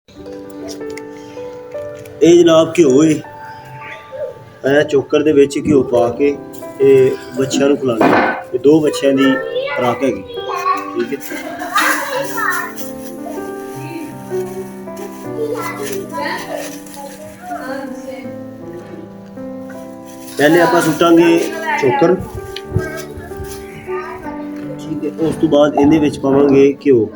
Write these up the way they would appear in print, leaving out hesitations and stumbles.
ਇਹ ਜਨਾਬ ਘਿਓ ਏ, ਇਹ ਚੋਕਰ ਦੇ ਵਿੱਚ ਘਿਓ ਪਾ ਕੇ ਇਹ ਬੱਚਿਆਂ ਨੂੰ ਖਿਲਾਉਣਾ। ਇਹ 2 ਬੱਚਿਆਂ ਦੀ ਖੁਰਾਕ ਹੈਗੀ, ਠੀਕ ਹੈ। ਪਹਿਲੇ ਆਪਾਂ ਸੁੱਟਾਂਗੇ ਚੋਕਰ, ਠੀਕ ਹੈ। ਉਸ ਤੋਂ ਬਾਅਦ ਇਹਦੇ ਵਿੱਚ ਪਾਵਾਂਗੇ ਘਿਓ,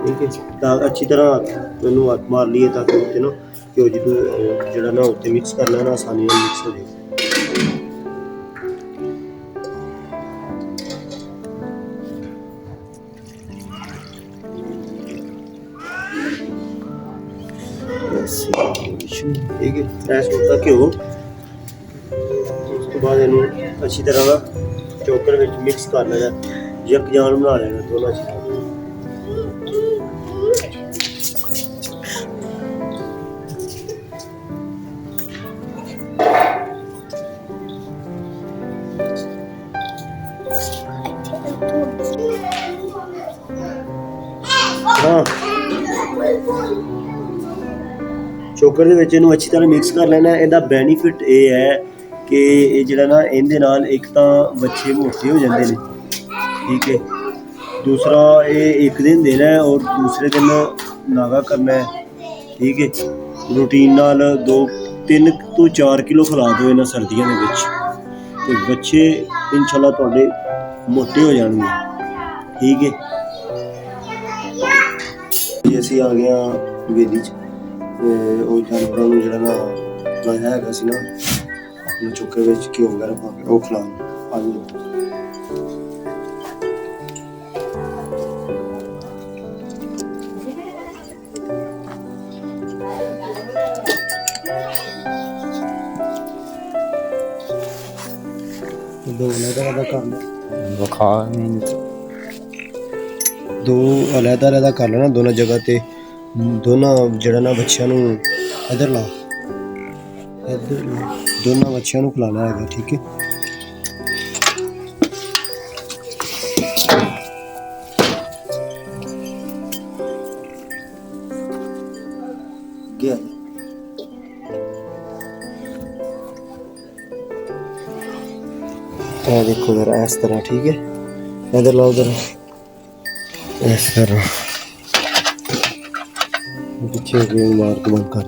ठीक है। अच्छी तरह मैनू हथ मार लिए ताकि उत्ते ना घ्यो जो ना उत्ते मिक्स करना ना आसानी मिक्स हो जाए। ठीक है, फ्रैश होता घ्यो। उस तो बाद इनू अच्छी तरह चोकर में मिक्स कर लेना, यकजान बना लेना दोनों चीज़ों। हाँ, चोकर दे विच इहनूं अच्छी तरह मिक्स कर लेना। इहदा बेनीफिट ये है कि जिहड़ा ना इहदे नाल एक तां बच्चे मोटे हो जाते हैं, ठीक है। दूसरा ये 1 दिन देना है और दूसरे दिन नागा करना है, ठीक है। रूटीन नाल 3 तो 4 किलो खिला दो इन्हां सर्दियों दे विच ते बच्चे इंशाअल्लाह तुहाडे मोटे हो जाएंगे, ठीक है। ਅਸੀਂ ਆ ਗਏ ਹਾਂ ਵੇਲੀ 'ਚ ਉਹ ਜਾਨਵਰਾਂ ਨੂੰ ਜਿਹੜਾ ਨਾ ਲਾਇਆ ਹੈਗਾ ਸੀ ਨਾ ਉਹਨੂੰ ਚੁੱਕੇ ਵਿੱਚ ਘਿਓ ਵਗੈਰਾ ਪਾ ਕੇ ਉਹ ਖਿਲਾਉਣ ਆ ਜਾਓ। ਦੋ ਅਲੱਗ-ਅਲੱਗ ਕਰਨਾ, ਵਿਖਾ ਦੋ ਅਲੱਗ-ਅਲੱਗ ਕਰ ਲੈਣਾ ਦੋਨਾਂ ਜਗ੍ਹਾ ਤੇ। ਦੋਨਾਂ ਜਿਹੜਾ ਨਾ ਬੱਚਿਆਂ ਨੂੰ ਇੱਧਰ ਲਾ, ਇੱਧਰ ਦੋਨਾਂ ਬੱਚਿਆਂ ਨੂੰ ਖਿਲਾਉਣਾ ਹੈਗਾ, ਠੀਕ ਹੈ। ਗਿਆ ਇਹ देखो जरा इस तरह, ठीक है। इधर लाओ जरा इस तरह पीछे मार के बंद कर।